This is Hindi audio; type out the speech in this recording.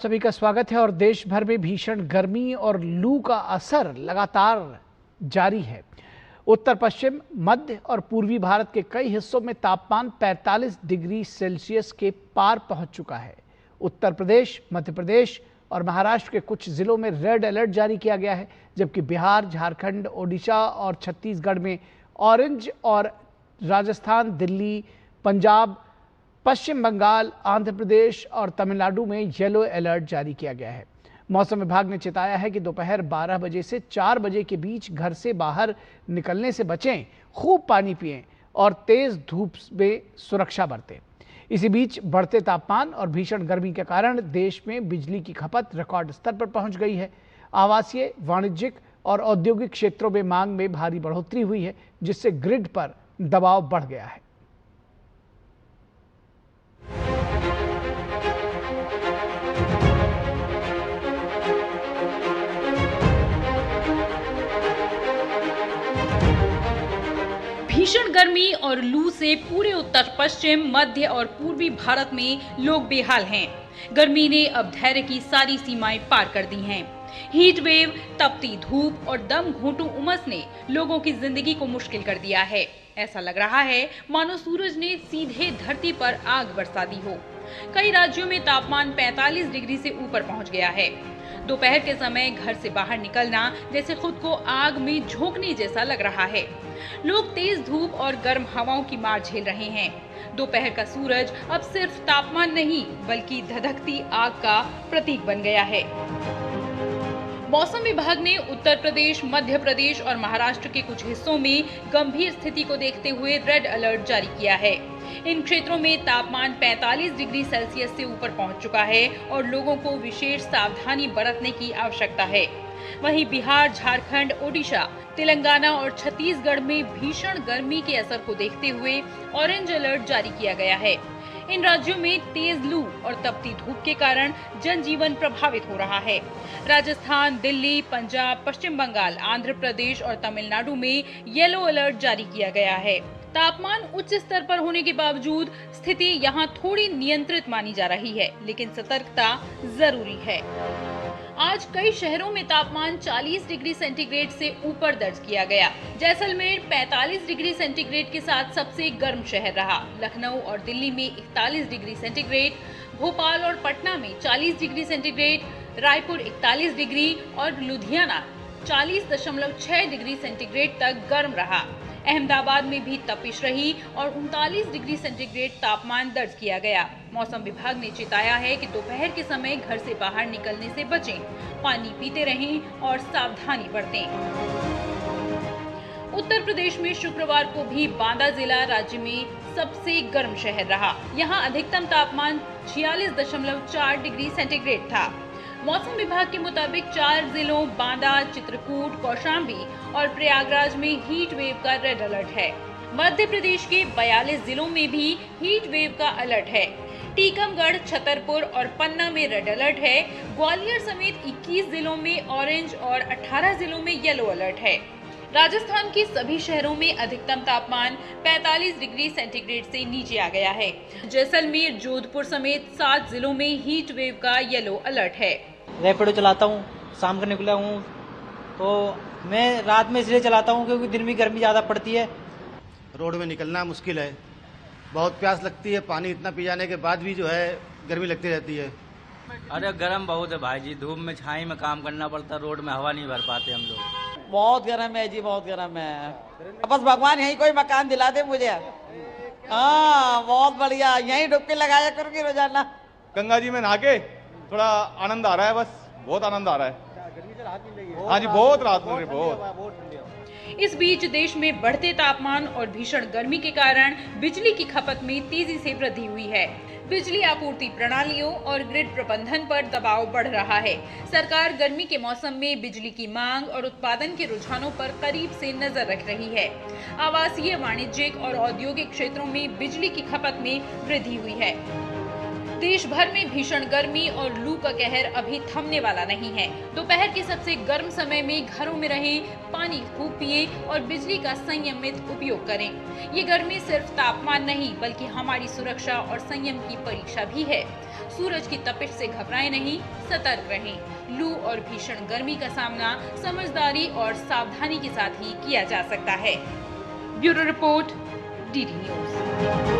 सभी का स्वागत है। और देश भर में भीषण गर्मी और लू का असर लगातार जारी है। उत्तर पश्चिम, मध्य और पूर्वी भारत के कई हिस्सों में तापमान 45 डिग्री सेल्सियस के पार पहुंच चुका है। उत्तर प्रदेश, मध्य प्रदेश और महाराष्ट्र के कुछ जिलों में रेड अलर्ट जारी किया गया है, जबकि बिहार, झारखंड, ओडिशा और छत्तीसगढ़ में ऑरेंज और राजस्थान, दिल्ली, पंजाब, पश्चिम बंगाल, आंध्र प्रदेश और तमिलनाडु में येलो अलर्ट जारी किया गया है। मौसम विभाग ने चेताया है कि दोपहर 12 बजे से 4 बजे के बीच घर से बाहर निकलने से बचें, खूब पानी पिएं और तेज धूप में सुरक्षा बरतें। इसी बीच बढ़ते तापमान और भीषण गर्मी के कारण देश में बिजली की खपत रिकॉर्ड स्तर पर पहुंच गई है। आवासीय, वाणिज्यिक और औद्योगिक क्षेत्रों में मांग में भारी बढ़ोतरी हुई है, जिससे ग्रिड पर दबाव बढ़ गया है। भीषण गर्मी और लू से पूरे उत्तर पश्चिम, मध्य और पूर्वी भारत में लोग बेहाल हैं। गर्मी ने अब धैर्य की सारी सीमाएं पार कर दी हैं। हीट वेव, तपती धूप और दम घोंटू उमस ने लोगों की जिंदगी को मुश्किल कर दिया है। ऐसा लग रहा है मानो सूरज ने सीधे धरती पर आग बरसा दी हो। कई राज्यों में तापमान 45 डिग्री से ऊपर पहुंच गया है। दोपहर के समय घर से बाहर निकलना जैसे खुद को आग में झोंकने जैसा लग रहा है। लोग तेज धूप और गर्म हवाओं की मार झेल रहे हैं। दोपहर का सूरज अब सिर्फ तापमान नहीं, बल्कि धधकती आग का प्रतीक बन गया है। मौसम विभाग ने उत्तर प्रदेश, मध्य प्रदेश और महाराष्ट्र के कुछ हिस्सों में गंभीर स्थिति को देखते हुए रेड अलर्ट जारी किया है। इन क्षेत्रों में तापमान 45 डिग्री सेल्सियस से ऊपर पहुंच चुका है और लोगों को विशेष सावधानी बरतने की आवश्यकता है। वहीं बिहार, झारखंड, ओडिशा, तेलंगाना और छत्तीसगढ़ में भीषण गर्मी के असर को देखते हुए ऑरेंज अलर्ट जारी किया गया है। इन राज्यों में तेज लू और तपती धूप के कारण जनजीवन प्रभावित हो रहा है। राजस्थान, दिल्ली, पंजाब, पश्चिम बंगाल, आंध्र प्रदेश और तमिलनाडु में येलो अलर्ट जारी किया गया है। तापमान उच्च स्तर पर होने के बावजूद स्थिति यहां थोड़ी नियंत्रित मानी जा रही है, लेकिन सतर्कता जरूरी है। आज कई शहरों में तापमान 40 डिग्री सेंटीग्रेड से ऊपर दर्ज किया गया। जैसलमेर 45 डिग्री सेंटीग्रेड के साथ सबसे गर्म शहर रहा। लखनऊ और दिल्ली में 41 डिग्री सेंटीग्रेड, भोपाल और पटना में 40 डिग्री सेंटीग्रेड, रायपुर 41 डिग्री और लुधियाना 40.6 डिग्री सेंटीग्रेड तक गर्म रहा। अहमदाबाद में भी तपिश रही और 39 डिग्री सेंटीग्रेड तापमान दर्ज किया गया। मौसम विभाग ने चेताया है कि दोपहर के समय घर से बाहर निकलने से बचें, पानी पीते रहें और सावधानी बरतें। उत्तर प्रदेश में शुक्रवार को भी बांदा जिला राज्य में सबसे गर्म शहर रहा। यहां अधिकतम तापमान 46.4 डिग्री सेंटीग्रेड था। मौसम विभाग के मुताबिक 4 जिलों बांदा, चित्रकूट, कौशाम्बी और प्रयागराज में हीट वेव का रेड अलर्ट है। मध्य प्रदेश के 42 जिलों में भी हीट वेव का अलर्ट है। टीकमगढ़, छतरपुर और पन्ना में रेड अलर्ट है। ग्वालियर समेत 21 जिलों में ऑरेंज और 18 जिलों में येलो अलर्ट है। राजस्थान के सभी शहरों में अधिकतम तापमान 45 डिग्री सेंटीग्रेड से नीचे आ गया है। जैसलमेर, जोधपुर समेत 7 जिलों में हीट वेव का येलो अलर्ट है। रैपिडो चलाता हूँ, शाम को निकला हूँ तो मैं रात में इसलिए चलाता हूँ क्योंकि दिन में गर्मी ज़्यादा पड़ती है। रोड में निकलना मुश्किल है, बहुत प्यास लगती है, पानी इतना पी जाने के बाद भी जो है गर्मी लगती रहती है। अरे गर्म बहुत है भाई जी, धूप में छाई में काम करना पड़ता, रोड में हवा नहीं भर पाते हम लोग। बहुत गर्म है जी, बहुत गर्म है। बस भगवान यहीं कोई मकान दिला दे मुझे। हाँ बहुत बढ़िया, यहीं डुबकी लगाया करूँगी रोजाना। गंगा जी में नहा के थोड़ा आनंद आ रहा है, बस बहुत आनंद आ रहा है। गर्मी से राहत मिल रही है। हाँ जी, बहुत राहत मिल रही है, बहुत। इस बीच देश में बढ़ते तापमान और भीषण गर्मी के कारण बिजली की खपत में तेजी से वृद्धि हुई है। बिजली आपूर्ति प्रणालियों और ग्रिड प्रबंधन पर दबाव बढ़ रहा है। सरकार गर्मी के मौसम में बिजली की मांग और उत्पादन के रुझानों पर करीब से नजर रख रही है। आवासीय, वाणिज्यिक और औद्योगिक क्षेत्रों में बिजली की खपत में वृद्धि हुई है। देश भर में भीषण गर्मी और लू का कहर अभी थमने वाला नहीं है। दोपहर के सबसे गर्म समय में घरों में रहें, पानी खूब पिएं और बिजली का संयमित उपयोग करें। ये गर्मी सिर्फ तापमान नहीं बल्कि हमारी सुरक्षा और संयम की परीक्षा भी है। सूरज की तपिश से घबराएं नहीं, सतर्क रहें। लू और भीषण गर्मी का सामना समझदारी और सावधानी के साथ ही किया जा सकता है। Bureau report, DD news.